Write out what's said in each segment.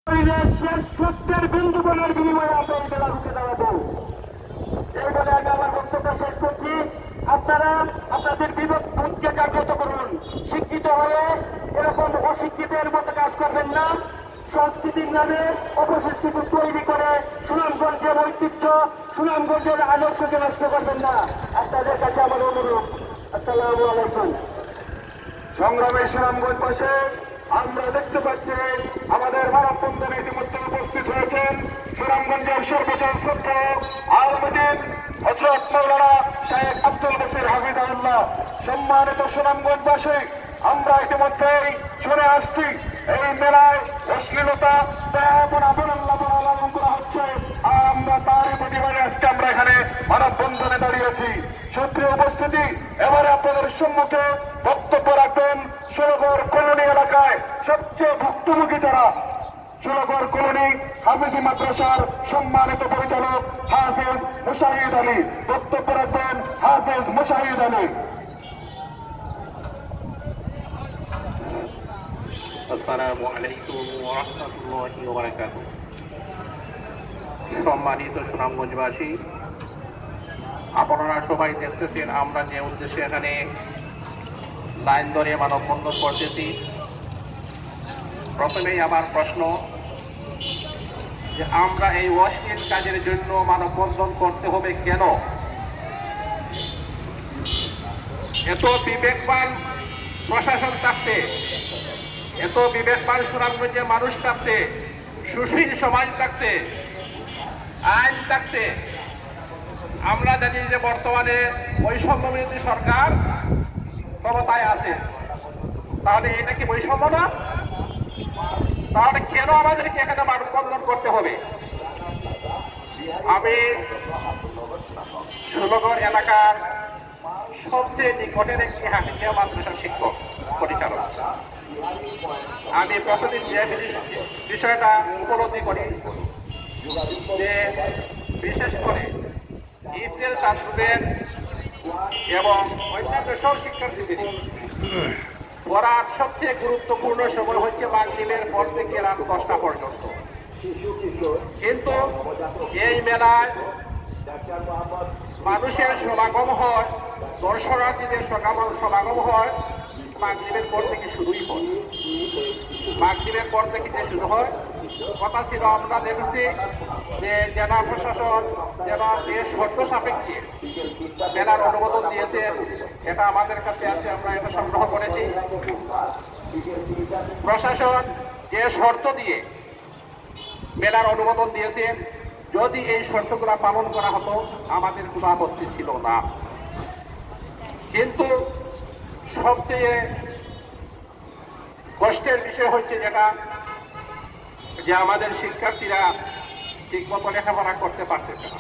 শেষ সত্যের বিন্দুবনের বিনিময়ে আমরা এই মেলা রুখে দাঁড়াবো। এই বলে আমি আমার বক্তব্য শেষ করছি। আপনারা আপনাদের বিবেক বুদ্ধকে জাগ্রত করুন। শিক্ষিত হয়ে এরকম অশিক্ষিতের মতো কাজ করবেন না। সংস্কৃতির নামে অপসংস্কৃতি তৈরি করে সুনামগঞ্জের ঐতিহ্য, সুনামগঞ্জের আদর্শকে নষ্ট করবেন না। আপনাদের কাছে আমার অনুরোধ। আসসালামু আলাইকুম। সংগ্রামী সুনামগঞ্জবাসী, আমরা দেখতে পাচ্ছি আমাদের মানববন্ধনে ইতিমধ্যে উপস্থিত হয়েছেন সুনামগঞ্জের সর্বজন শ্রদ্ধ আলমদিন হযরত মাওলানা শেখ আব্দুল বশির হাফিজাহুল্লাহ। সম্মানিত সুনামগঞ্জবাসী, আমরা ইতিমধ্যেই শুনে আসছি এই মেলায় অশ্লীলতা করা হচ্ছে। আমরা তারই প্রতিবাদে আজকে আমরা এখানে মানববন্ধনে দাঁড়িয়েছি। সুপ্রিয় উপস্থিতি, এবারে আপনাদের সম্মুখে বক্তব্য রাখবেন ষোলগড় কলোনি এলাকায় সবচেয়ে ভুক্তভোগী যারা ষোলগড় কলোনি হাফিজি মাদ্রাসার সম্মানিত পরিচালক হাফিজ মুশাহিদ আলী। বক্তব্য রাখবেন হাফিজ মুশাহিদ আলী। আসসালামু আলাইকুম ওয়া রাহমাতুল্লাহি ওয়া বারাকাতুহু। সম্মানিত সুনামগঞ্জবাসী, আপনারা সবাই দেখতেছেন আমরা যে উদ্দেশ্যে এখানে লাইন ধরে মানববন্ধন করতেছি। প্রথমেই আমার প্রশ্ন যে আমরা এই অশ্লীল কাজের জন্য মানববন্ধন করতে হবে কেন? এত বিবেকবান প্রশাসন থাকতে, এত বিবেকবান সুনামগঞ্জের মানুষ থাকতে, সুশীল সমাজ থাকতে, আইন থাকতে, আমরা জানি যে বর্তমানে বৈষম্যবিরোধী সরকার ক্ষমতায় আছে। তাহলে এটা কি বৈষম্য না? তাহলে কেন আমাদেরকে এখানে মানববন্ধন করতে হবে? আমি ষোলগড় এলাকার সবচেয়ে নিকটের একটি হাফিজিয়া মাদ্রাসার শিক্ষক পরিচালক। আমি প্রতিদিন যে বিষয়টা উপলব্ধি করি যে বিশেষ করে ইফতের ছাত্রদের এবং অন্যান্য সব শিক্ষার্থীদের পড়ার সবচেয়ে গুরুত্বপূর্ণ সময় হচ্ছে মাগরিবের পর থেকে রাত 10টা পর্যন্ত। কিন্তু এই মেলায় মানুষের সমাগম হয়, দর্শনার্থীদের সমাগম হয় মাগরিবের পর থেকে শুরুই হয়। মাগরিবের পর থেকে যে শুরু হয়, কথা ছিল আমরা দেখেছি যে জেলা প্রশাসন যে শর্ত সাপেক্ষে মেলার অনুমোদন দিয়েছে, এটা আমাদের কাছে আছে, আমরা এটা সংগ্রহ করেছি। প্রশাসন যে শর্ত দিয়ে মেলার অনুমোদন দিয়েছে, যদি এই শর্তগুলো পালন করা হতো আমাদের কোনো আপত্তি ছিল না। কিন্তু সবচেয়ে কষ্টের বিষয় হচ্ছে যেটা যে আমাদের শিক্ষার্থীরা ঠিকমতো লেখাপড়া করতে পারতেছে না।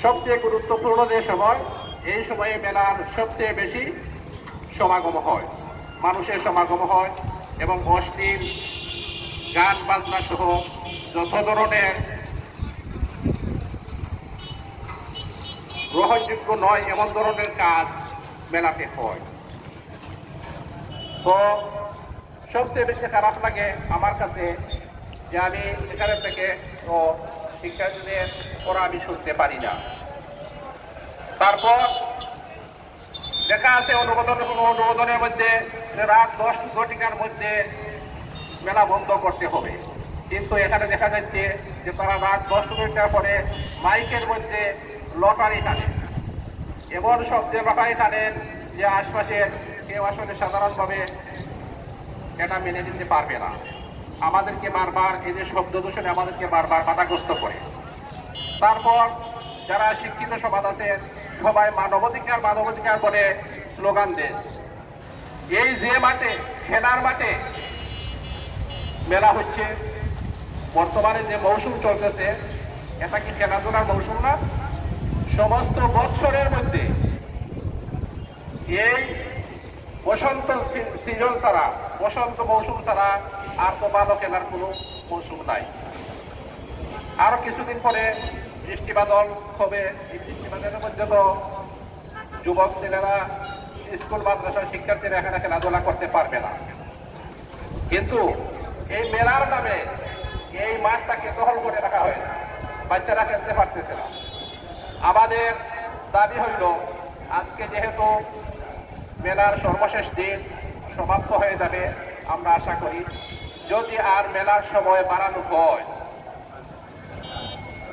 সবচেয়ে গুরুত্বপূর্ণ যে সময়, এই সময়ে মেলার সবচেয়ে বেশি সমাগম হয়, মানুষের সমাগম হয় এবং অশ্লীল গান বাজনা সহ যত ধরনের গ্রহণযোগ্য নয় এমন ধরনের কাজ মেলাতে হয়। তো সবচেয়ে বেশি খারাপ লাগে আমার কাছে যে আমি এখানে থেকে তো শিক্ষার্থীদের পড়া আমি শুনতে পারি না। তারপর দেখা আছে অনুমোদনের মধ্যে রাত 10 ঘটিকার মধ্যে মেলা বন্ধ করতে হবে, কিন্তু এখানে দেখা যাচ্ছে যে তারা রাত 10 ঘটিকার পরে মাইকের মধ্যে লটারি টানে। এমন সব যে লটারি টানেন যে আশপাশের কেউ আসলে সাধারণভাবে এটা মেনে নিতে পারবে না। আমাদেরকে বারবার এই যে শব্দ দূষণে আমাদেরকে বারবার বাধাগ্রস্ত করে। তারপর যারা শিক্ষিত সমাজ আছে সবাই মানবাধিকার বলে স্লোগান দেন। এই যে মাঠে, খেলার মাঠে মেলা হচ্ছে, বর্তমানে যে মৌসুম চলতেছে এটা কি খেলাধুলার মৌসুম না? সমস্ত বৎসরের মধ্যে এই বসন্ত সিজন ছাড়া, বসন্ত মৌসুম ছাড়া আর তো ভালো খেলার কোনো মৌসুম নাই। আরো কিছুদিন পরে বৃষ্টি বাদল হবে, এই বৃষ্টি বাদলের মধ্যে তো যুবক ছেলেরা, স্কুল মাদ্রাসার শিক্ষার্থীরা এখানে খেলাধুলা করতে পারবে না। কিন্তু এই মেলার নামে এই মাঠটাকে দখল করে রাখা হয়েছে, বাচ্চারা খেলতে পারতেছে না। আমাদের দাবি হইল আজকে যেহেতু মেলার সর্বশেষ দিন সমাপ্ত হয়ে যাবে, আমরা আশা করি যদি আর মেলার সময় বাড়ানো হয়,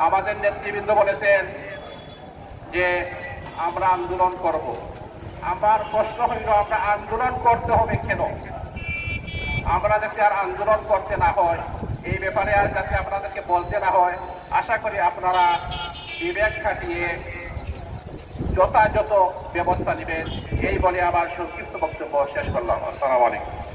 আমাদের নেতৃবৃন্দ বলেছেন যে আমরা আন্দোলন করব। আমার প্রশ্ন হইল আমরা আন্দোলন করতে হবে কেন? আমরা যাতে আর আন্দোলন করতে না হয়, এই ব্যাপারে আর যাতে আপনাদেরকে বলতে না হয়, আশা করি আপনারা বিবেক খাটিয়ে যথাযথ ব্যবস্থা নেবেন। এই বলে আমার সংক্ষিপ্ত বক্তব্য শেষ করলাম। আসসালামু আলাইকুম।